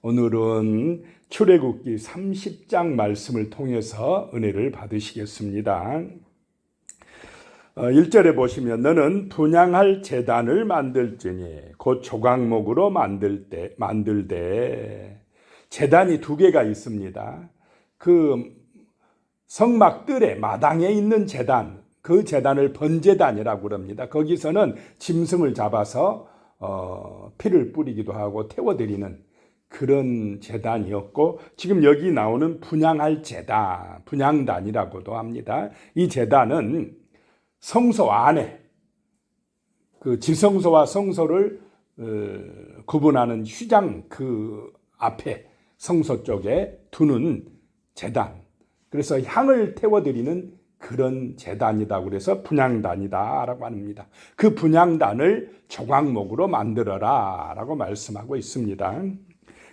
오늘은 출애굽기 30장 말씀을 통해서 은혜를 받으시겠습니다. 1절에 보시면 너는 분향할 제단을 만들지니 곧 조각목으로 만들되 제단이 두 개가 있습니다. 그 성막들의 마당에 있는 제단, 그 제단을 번제단이라고 합니다. 거기서는 짐승을 잡아서 피를 뿌리기도 하고 태워드리는 그런 제단이었고, 지금 여기 나오는 분향할 제단, 분향단이라고도 합니다. 이 제단은 성소 안에 그 지성소와 성소를 구분하는 휘장 그 앞에 성소 쪽에 두는 제단, 그래서 향을 태워드리는 그런 제단이다. 그래서 분향단이다라고 합니다. 그 분향단을 조각목으로 만들어라 라고 말씀하고 있습니다.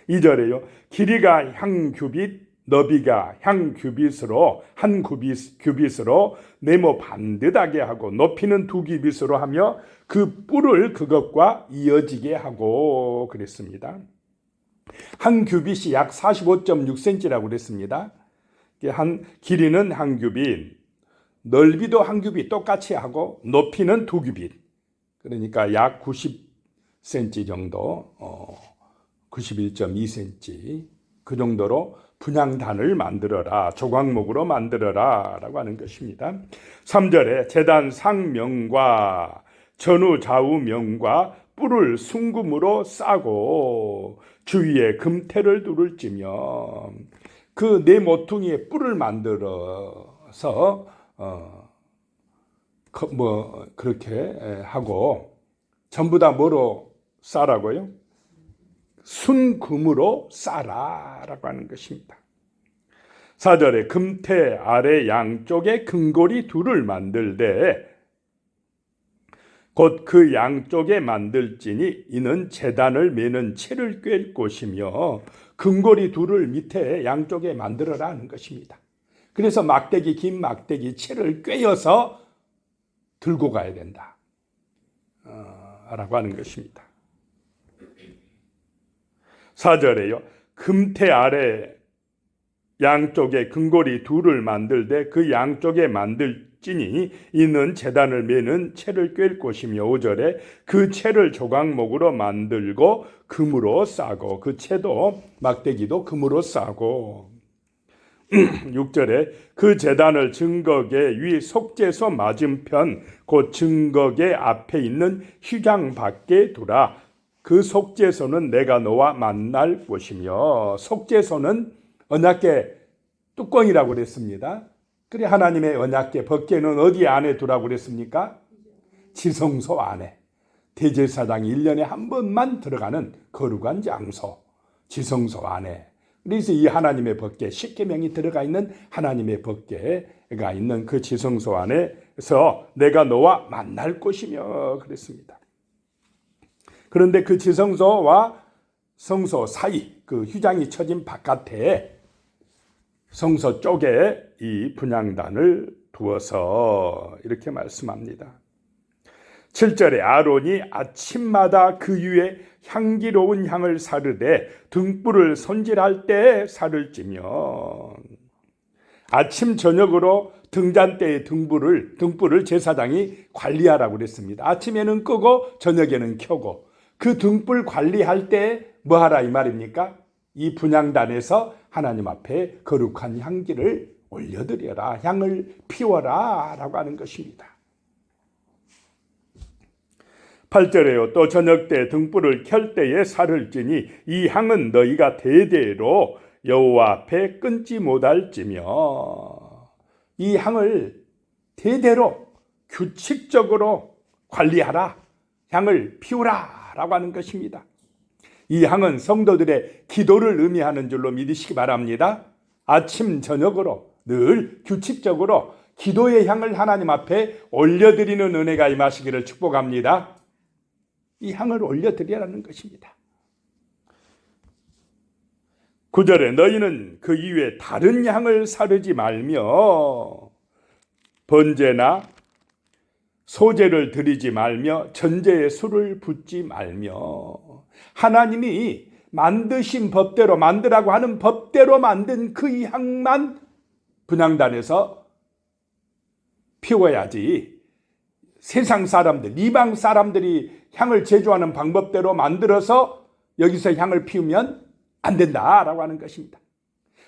2절에요. 길이가 향 규빗, 너비가 향 규빗으로 한 규빗으로 네모 반듯하게 하고 높이는 2규빗으로 하며 그 뿔을 그것과 이어지게 하고 그랬습니다. 한 규빗이 약 45.6cm라고 그랬습니다. 길이는 한 규빗, 넓이도 한 규빗 똑같이 하고 높이는 2규빗, 그러니까 약 90cm 정도, 91.2cm 그 정도로 분향단을 만들어라, 조각목으로 만들어라 라고 하는 것입니다. 3절에 제단 상면과 전후 좌우면과 뿔을 순금으로 싸고 주위에 금태를 두를지며, 그 네 모퉁이에 뿔을 만들어서 그렇게 하고 전부 다 뭐로 싸라고요? 순금으로 싸라라고 하는 것입니다. 4절에 금태 아래 양쪽에 금고리 둘을 만들되 곧 그 양쪽에 만들지니 이는 제단을 매는 채를 꿰 곳이며 금고리 둘을 밑에 양쪽에 만들어라 하는 것입니다. 그래서 막대기, 긴 막대기 채를 꿰어서 들고 가야 된다 라고 하는 것입니다. 4절에요. 금태 아래 양쪽에 금고리 둘을 만들되 그 양쪽에 만들지니 이는 제단을 매는 채를 꿰 곳이며, 5절에 그 채를 조각목으로 만들고 금으로 싸고 그 채도 막대기도 금으로 싸고 6절에 그 제단을 증거계 위 속죄소 맞은편 곧 증거계 앞에 있는 휘장 밖에 두라. 그 속죄소는 내가 너와 만날 곳이며, 속죄소는 언약궤 뚜껑이라고 그랬습니다. 그래 하나님의 언약궤 법궤는 어디 안에 두라고 그랬습니까? 지성소 안에. 대제사장이 1년에 한 번만 들어가는 거룩한 장소, 지성소 안에. 그래서 이 하나님의 법궤, 십계명이 들어가 있는 하나님의 법궤가 있는 그 지성소 안에서 내가 너와 만날 곳이며 그랬습니다. 그런데 그 지성소와 성소 사이 그 휘장이 쳐진 바깥에 성소 쪽에 이 분향단을 두어서 이렇게 말씀합니다. 7절에 아론이 아침마다 그 위에 향기로운 향을 사르되 등불을 손질할 때 살을 찌며, 아침 저녁으로 등잔대의 등불을 제사장이 관리하라고 그랬습니다. 아침에는 끄고 저녁에는 켜고, 그 등불 관리할 때 뭐 하라 이 말입니까? 이 분향단에서 하나님 앞에 거룩한 향기를 올려드려라, 향을 피워라 라고 하는 것입니다. 8절에요. 또 저녁 때 등불을 켤 때에 살을 찌니 이 향은 너희가 대대로 여호와 앞에 끊지 못할지며, 이 향을 대대로 규칙적으로 관리하라, 향을 피우라 라고 하는 것입니다. 이 향은 성도들의 기도를 의미하는 줄로 믿으시기 바랍니다. 아침 저녁으로 늘 규칙적으로 기도의 향을 하나님 앞에 올려드리는 은혜가 임하시기를 축복합니다. 이 향을 올려드리라는 것입니다. 9절에 너희는 그 이외에 다른 향을 사르지 말며 번제나 소제를 드리지 말며 전제에 술을 붓지 말며, 하나님이 만드신 법대로, 만드라고 하는 법대로 만든 그 향만 분향단에서 피워야지, 세상 사람들, 이방 사람들이 향을 제조하는 방법대로 만들어서 여기서 향을 피우면 안 된다라고 하는 것입니다.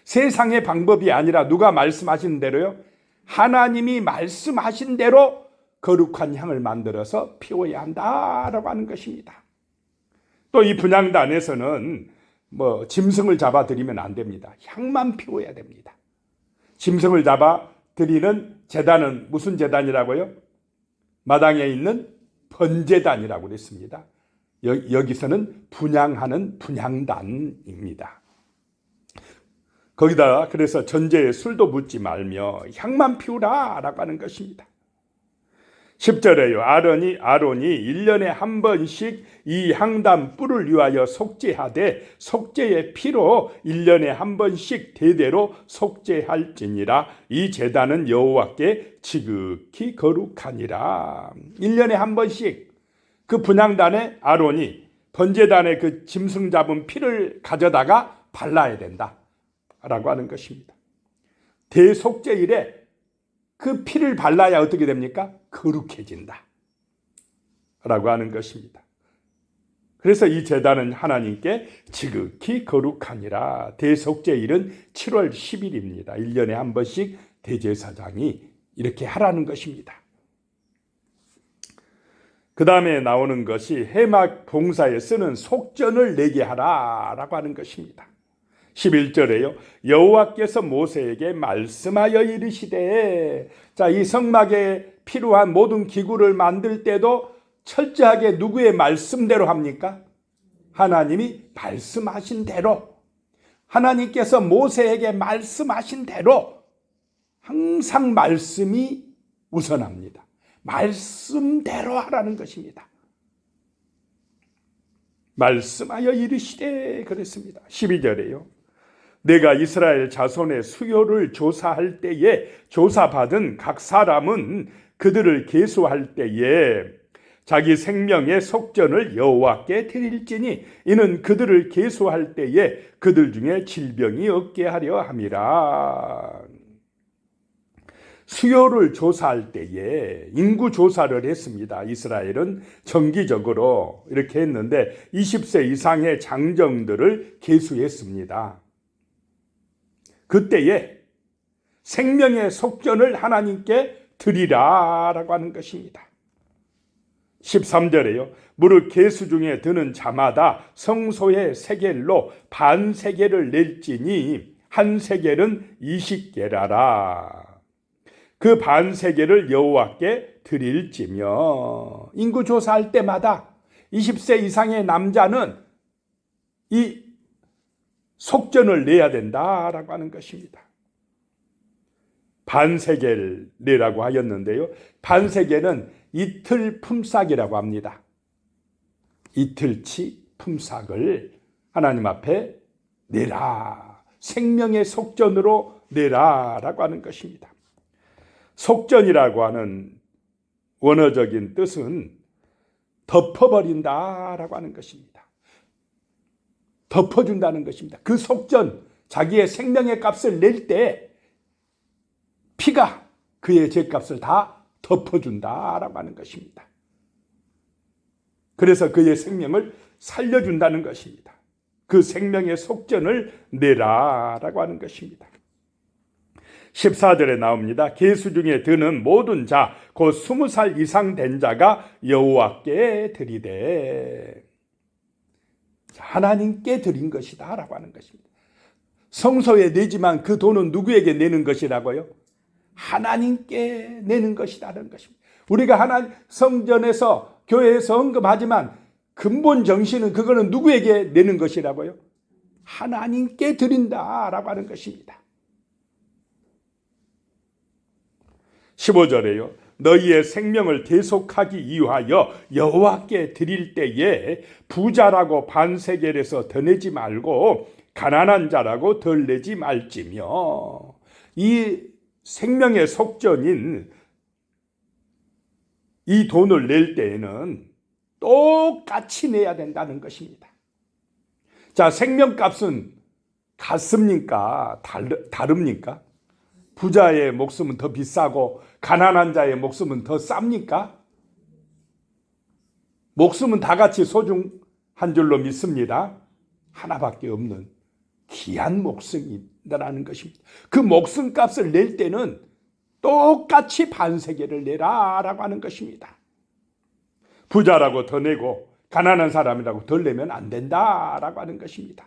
세상의 방법이 아니라 누가 말씀하신 대로요, 하나님이 말씀하신 대로 거룩한 향을 만들어서 피워야 한다라고 하는 것입니다. 또 이 분향단에서는 짐승을 잡아 드리면 안 됩니다. 향만 피워야 됩니다. 짐승을 잡아 드리는 제단은 무슨 제단이라고요? 마당에 있는 번제단이라고 그랬습니다. 여기서는 분향하는 분향단입니다. 거기다 그래서 전제에 술도 묻지 말며 향만 피우라 라고 하는 것입니다. 10절에요. 아론이 1년에 한 번씩 이 향단 뿔을 위하여 속죄하되 속죄의 피로 1년에 한 번씩 대대로 속죄할지니라. 이 제단은 여호와께 지극히 거룩하니라. 1년에 한 번씩 그 분향단에 아론이 번제단에 그 짐승 잡은 피를 가져다가 발라야 된다 라고 하는 것입니다. 대속죄일에 그 피를 발라야 어떻게 됩니까? 거룩해진다 라고 하는 것입니다. 그래서 이 제단은 하나님께 지극히 거룩하니라. 대속죄일은 7월 10일입니다. 1년에 한 번씩 대제사장이 이렇게 하라는 것입니다. 그 다음에 나오는 것이 해막 봉사에 쓰는 속전을 내게 하라 라고 하는 것입니다. 11절에요. 여호와께서 모세에게 말씀하여 이르시되, 자, 이 성막에 필요한 모든 기구를 만들 때도 철저하게 누구의 말씀대로 합니까? 하나님이 말씀하신 대로, 하나님께서 모세에게 말씀하신 대로 항상 말씀이 우선합니다. 말씀대로 하라는 것입니다. 말씀하여 이르시되 그랬습니다. 12절에요. 내가 이스라엘 자손의 수요를 조사할 때에 조사받은 각 사람은 그들을 계수할 때에 자기 생명의 속전을 여호와께 드릴지니 이는 그들을 계수할 때에 그들 중에 질병이 없게 하려 함이라. 수요를 조사할 때에 인구 조사를 했습니다. 이스라엘은 정기적으로 이렇게 했는데 20세 이상의 장정들을 계수했습니다. 그때에 생명의 속전을 하나님께 드리라라고 하는 것입니다. 13절에요. 무릇 계수 중에 드는 자마다 성소의 세겔로 반 세겔을 낼지니 한 세겔은 20개라라. 그 반 세겔을 여호와께 드릴지며. 인구 조사할 때마다 20세 이상의 남자는 이 속전을 내야 된다라고 하는 것입니다. 반 세겔 내라고 하였는데요. 반 세겔은 이틀 품삯이라고 합니다. 이틀치 품삯을 하나님 앞에 내라. 생명의 속전으로 내라라고 하는 것입니다. 속전이라고 하는 원어적인 뜻은 덮어버린다라고 하는 것입니다. 덮어준다는 것입니다. 그 속전, 자기의 생명의 값을 낼 때 피가 그의 죄값을 다 덮어준다라고 하는 것입니다. 그래서 그의 생명을 살려준다는 것입니다. 그 생명의 속전을 내라라고 하는 것입니다. 14절에 나옵니다. 계수 중에 드는 모든 자, 곧 20살 이상 된 자가 여호와께 드리되. 하나님께 드린 것이다 라고 하는 것입니다. 성소에 내지만 그 돈은 누구에게 내는 것이라고요? 하나님께 내는 것이라는 것입니다. 우리가 하나님 성전에서 교회에서 헌금하지만 근본 정신은 그거는 누구에게 내는 것이라고요? 하나님께 드린다라고 하는 것입니다. 15절에요. 너희의 생명을 대속하기 위하여 여호와께 드릴 때에 부자라고 반 세겔에서 더 내지 말고 가난한 자라고 덜 내지 말지며. 이 생명의 속전인 이 돈을 낼 때에는 똑같이 내야 된다는 것입니다. 자, 생명값은 같습니까? 다릅니까? 부자의 목숨은 더 비싸고 가난한 자의 목숨은 더 쌉니까? 목숨은 다 같이 소중한 줄로 믿습니다. 하나밖에 없는 귀한 목숨이라는 것입니다. 그 목숨값을 낼 때는 똑같이 반세계를 내라라고 하는 것입니다. 부자라고 더 내고 가난한 사람이라고 덜 내면 안 된다라고 하는 것입니다.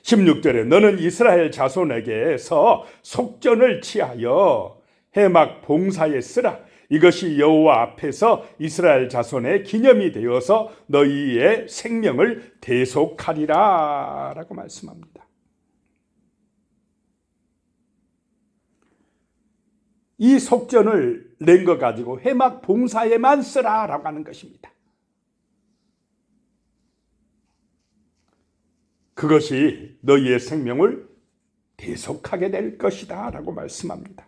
16절에 너는 이스라엘 자손에게서 속전을 취하여 해막 봉사에 쓰라. 이것이 여호와 앞에서 이스라엘 자손의 기념이 되어서 너희의 생명을 대속하리라 라고 말씀합니다. 이 속전을 낸 것 가지고 해막 봉사에만 쓰라라고 하는 것입니다. 그것이 너희의 생명을 대속하게 될 것이다 라고 말씀합니다.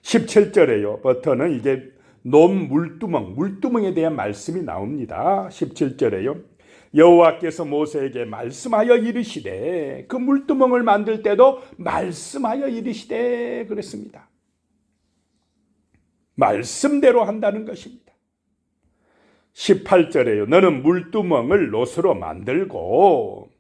17절에요. 부터는 이제 물두멍에 대한 말씀이 나옵니다. 17절에요. 여호와께서 모세에게 말씀하여 이르시되, 그 물두멍을 만들 때도 말씀하여 이르시되 그랬습니다. 말씀대로 한다는 것입니다. 18절에요. 너는 물두멍을 노스로 만들고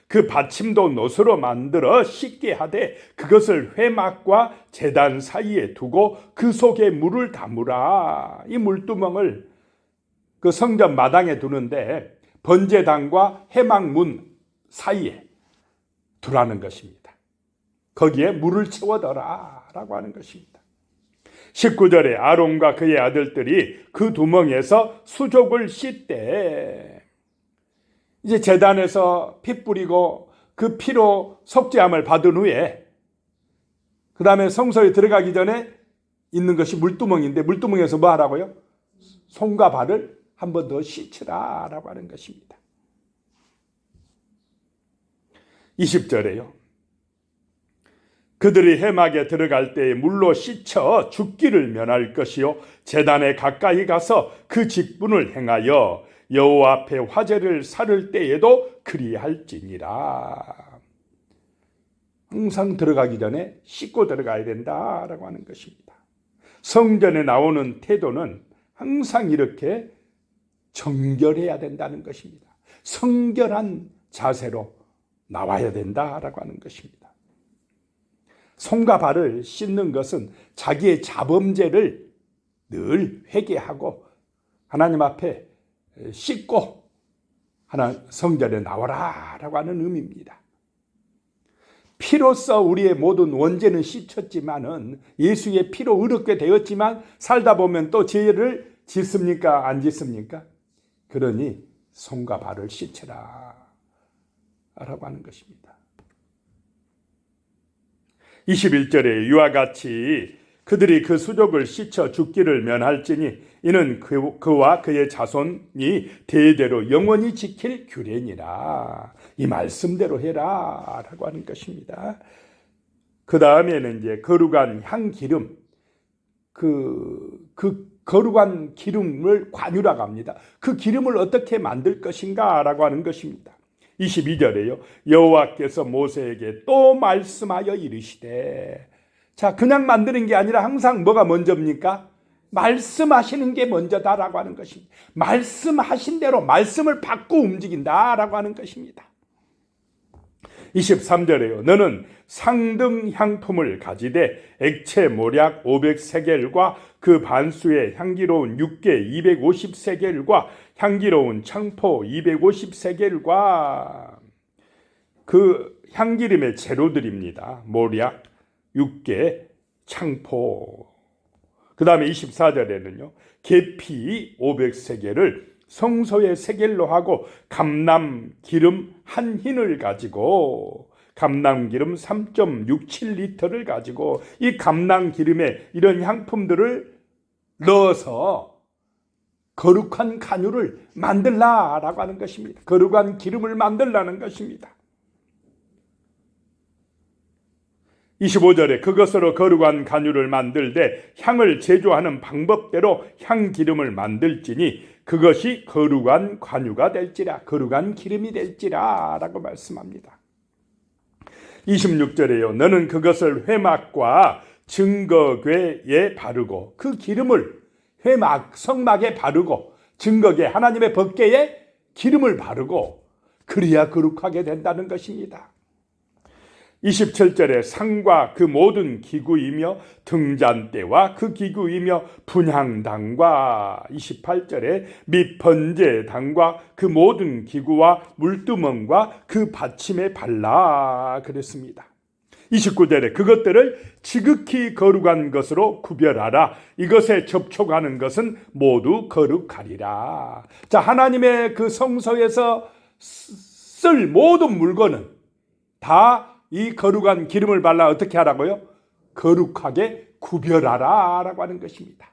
그 받침도 노스로 만들어 씻게 하되 그것을 회막과 제단 사이에 두고 그 속에 물을 담으라. 이 물두멍을 그 성전 마당에 두는데 번제단과 회막문 사이에 두라는 것입니다. 거기에 물을 채워둬라 라고 하는 것입니다. 19절에 아론과 그의 아들들이 그 두멍에서 수족을 씻되, 이제 제단에서 피 뿌리고 그 피로 속죄함을 받은 후에 그 다음에 성소에 들어가기 전에 있는 것이 물두멍인데, 물두멍에서 뭐 하라고요? 손과 발을 한 번 더 씻으라 라고 하는 것입니다. 20절에요. 그들이 해막에 들어갈 때에 물로 씻어 죽기를 면할 것이요 제단에 가까이 가서 그 직분을 행하여 여호와 앞에 화제를 살을 때에도 그리할지니라. 항상 들어가기 전에 씻고 들어가야 된다라고 하는 것입니다. 성전에 나오는 태도는 항상 이렇게 정결해야 된다는 것입니다. 성결한 자세로 나와야 된다라고 하는 것입니다. 손과 발을 씻는 것은 자기의 자범죄를 늘 회개하고 하나님 앞에 씻고 성전에 나와라 라고 하는 의미입니다. 피로써 우리의 모든 원죄는 씻혔지만은, 예수의 피로 의롭게 되었지만 살다 보면 또 죄를 짓습니까? 안 짓습니까? 그러니 손과 발을 씻으라 라고 하는 것입니다. 21절에 이와 같이 그들이 그 수족을 씻어 죽기를 면할지니 이는 그와 그의 자손이 대대로 영원히 지킬 규례니라. 이 말씀대로 해라 라고 하는 것입니다. 그 다음에는 이제 거룩한 향기름, 그 거룩한 기름을 관유라고 합니다. 그 기름을 어떻게 만들 것인가 라고 하는 것입니다. 22절에요. 여호와께서 모세에게 또 말씀하여 이르시되, 자, 그냥 만드는 게 아니라 항상 뭐가 먼저입니까? 말씀하시는 게 먼저다라고 하는 것입니다. 말씀하신 대로 말씀을 받고 움직인다라고 하는 것입니다. 23절에요. 너는 상등 향품을 가지되 액체 모략 500세겔과 그 반수의 향기로운 육개 250세겔과 향기로운 창포 250세겔과 그 향기름의 재료들입니다. 모략, 육개, 창포. 그 다음에 24절에는요. 계피 500세겔을 성소의 세겔로 하고 감람기름 한 흰을 가지고, 감람기름 3.67리터를 가지고 이 감람기름에 이런 향품들을 넣어서 거룩한 간유를 만들라라고 하는 것입니다. 거룩한 기름을 만들라는 것입니다. 25절에 그것으로 거룩한 간유를 만들되 향을 제조하는 방법대로 향기름을 만들지니 그것이 거룩한 관유가 될지라, 거룩한 기름이 될지라 라고 말씀합니다. 26절에요. 너는 그것을 회막과 증거궤에 바르고, 그 기름을 회막, 성막에 바르고, 증거궤, 하나님의 법궤에 기름을 바르고, 그래야 거룩하게 된다는 것입니다. 27절에 상과 그 모든 기구이며 등잔대와 그 기구이며 분향당과, 28절에 및 번제당과 그 모든 기구와 물두멍과 그 받침에 발라 그랬습니다. 29절에 그것들을 지극히 거룩한 것으로 구별하라. 이것에 접촉하는 것은 모두 거룩하리라. 자, 하나님의 그 성소에서 쓸 모든 물건은 다 이 거룩한 기름을 발라 어떻게 하라고요? 거룩하게 구별하라 라고 하는 것입니다.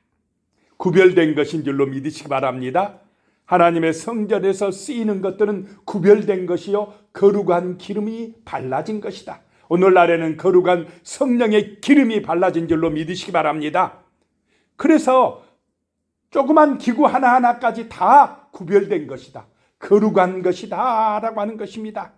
구별된 것인 줄로 믿으시기 바랍니다. 하나님의 성전에서 쓰이는 것들은 구별된 것이요, 거룩한 기름이 발라진 것이다. 오늘날에는 거룩한 성령의 기름이 발라진 줄로 믿으시기 바랍니다. 그래서 조그만 기구 하나하나까지 다 구별된 것이다, 거룩한 것이다 라고 하는 것입니다.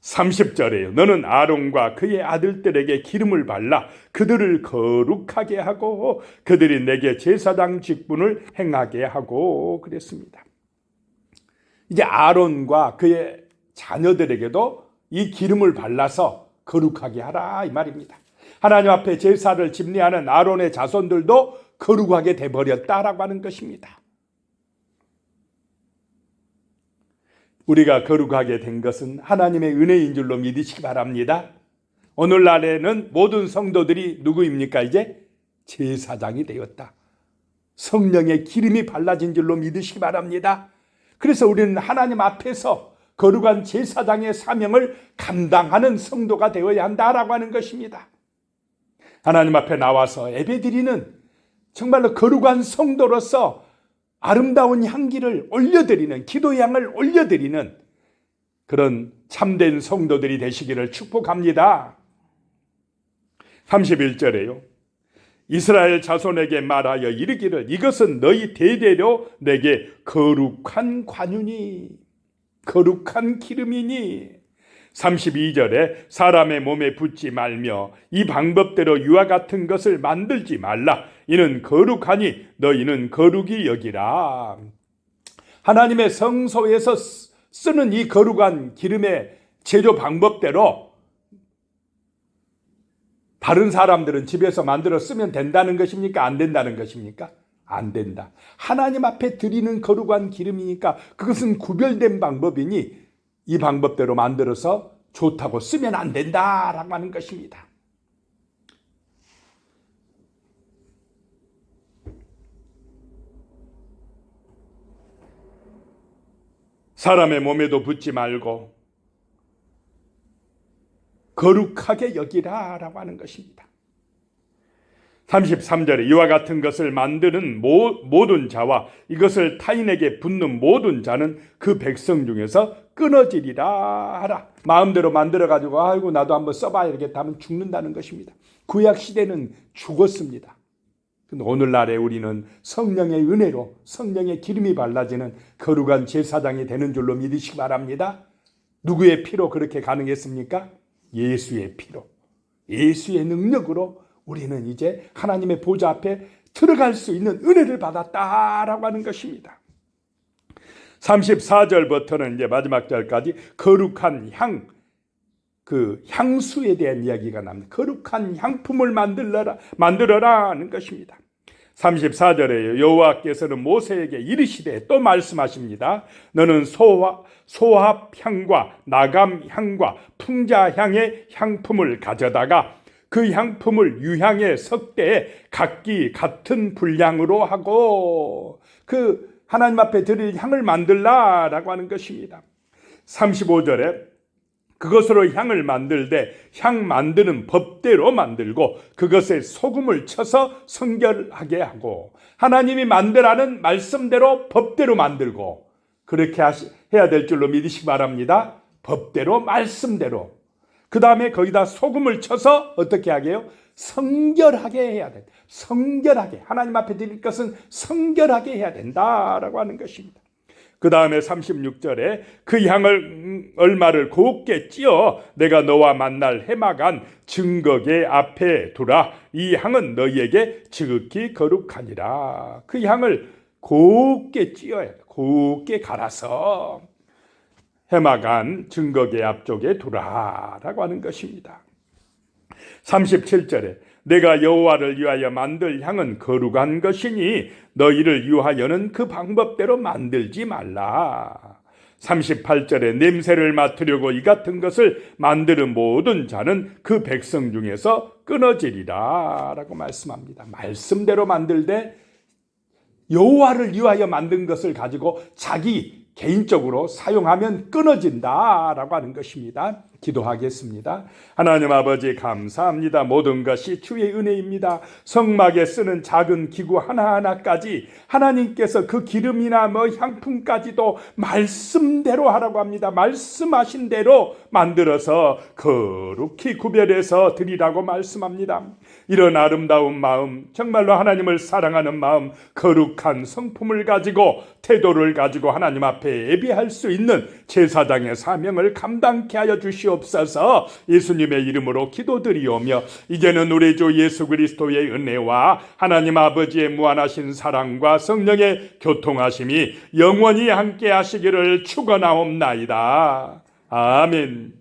30절에요. 너는 아론과 그의 아들들에게 기름을 발라 그들을 거룩하게 하고 그들이 내게 제사장 직분을 행하게 하고 그랬습니다. 이제 아론과 그의 자녀들에게도 이 기름을 발라서 거룩하게 하라 이 말입니다. 하나님 앞에 제사를 집례하는 아론의 자손들도 거룩하게 돼버렸다라고 하는 것입니다. 우리가 거룩하게 된 것은 하나님의 은혜인 줄로 믿으시기 바랍니다. 오늘날에는 모든 성도들이 누구입니까? 이제 제사장이 되었다. 성령의 기름이 발라진 줄로 믿으시기 바랍니다. 그래서 우리는 하나님 앞에서 거룩한 제사장의 사명을 감당하는 성도가 되어야 한다라고 하는 것입니다. 하나님 앞에 나와서 예배드리는 정말로 거룩한 성도로서 아름다운 향기를 올려드리는, 기도의 향을 올려드리는 그런 참된 성도들이 되시기를 축복합니다. 31절에요. 이스라엘 자손에게 말하여 이르기를 이것은 너희 대대로 내게 거룩한 관유니, 거룩한 기름이니. 32절에 사람의 몸에 붓지 말며 이 방법대로 유와 같은 것을 만들지 말라. 이는 거룩하니 너희는 거룩이 여기라. 하나님의 성소에서 쓰는 이 거룩한 기름의 제조 방법대로 다른 사람들은 집에서 만들어 쓰면 된다는 것입니까? 안 된다는 것입니까? 안 된다. 하나님 앞에 드리는 거룩한 기름이니까 그것은 구별된 방법이니 이 방법대로 만들어서 좋다고 쓰면 안 된다라고 하는 것입니다. 사람의 몸에도 붓지 말고 거룩하게 여기라라고 하는 것입니다. 33절에 이와 같은 것을 만드는 모든 자와 이것을 타인에게 붓는 모든 자는 그 백성 중에서 끊어지리라 하라. 마음대로 만들어가지고 아이고 나도 한번 써봐야겠다 하면 죽는다는 것입니다. 구약 시대는 죽었습니다. 근데 오늘날에 우리는 성령의 은혜로 성령의 기름이 발라지는 거룩한 제사장이 되는 줄로 믿으시기 바랍니다. 누구의 피로 그렇게 가능했습니까? 예수의 피로, 예수의 능력으로 우리는 이제 하나님의 보좌 앞에 들어갈 수 있는 은혜를 받았다라고 하는 것입니다. 34절부터는 이제 마지막 절까지 거룩한 그 향수에 대한 이야기가 납니다. 거룩한 향품을 만들어라 하는 것입니다. 34절에 여호와께서는 모세에게 이르시되 또 말씀하십니다. 너는 소합향과 나감향과 풍자향의 향품을 가져다가 그 향품을 유향의 석대에 각기 같은 분량으로 하고 그 하나님 앞에 드릴 향을 만들라라고 하는 것입니다. 35절에 그것으로 향을 만들되 향 만드는 법대로 만들고 그것에 소금을 쳐서 성결하게 하고 하나님이 만들라는 말씀대로 법대로 만들고 그렇게 해야 될 줄로 믿으시기 바랍니다. 법대로 말씀대로 그 다음에 거기다 소금을 쳐서 어떻게 하게요? 성결하게 해야 된다. 성결하게. 하나님 앞에 드릴 것은 성결하게 해야 된다라고 하는 것입니다. 그 다음에 36절에 그 향을 얼마를 곱게 찌어 내가 너와 만날 해마간 증거계 앞에 두라. 이 향은 너희에게 지극히 거룩하니라. 그 향을 곱게 찌어야 돼. 곱게 갈아서 해마간 증거계 앞쪽에 두라라고 하는 것입니다. 37절에 내가 여호와를 위하여 만들 향은 거룩한 것이니 너희를 위하여는 그 방법대로 만들지 말라. 38절에 냄새를 맡으려고 이 같은 것을 만드는 모든 자는 그 백성 중에서 끊어지리라 라고 말씀합니다. 말씀대로 만들되 여호와를 위하여 만든 것을 가지고 자기 개인적으로 사용하면 끊어진다라고 하는 것입니다. 기도하겠습니다. 하나님 아버지 감사합니다. 모든 것이 주의 은혜입니다. 성막에 쓰는 작은 기구 하나하나까지 하나님께서 그 기름이나 향품까지도 말씀대로 하라고 합니다. 말씀하신 대로 만들어서 거룩히 구별해서 드리라고 말씀합니다. 이런 아름다운 마음, 정말로 하나님을 사랑하는 마음, 거룩한 성품을 가지고 태도를 가지고 하나님 앞에 예비할 수 있는 제사장의 사명을 감당케 하여 주시옵소서. 예수님의 이름으로 기도드리오며 이제는 우리 주 예수 그리스도의 은혜와 하나님 아버지의 무한하신 사랑과 성령의 교통하심이 영원히 함께 하시기를 축원하옵나이다. 아멘.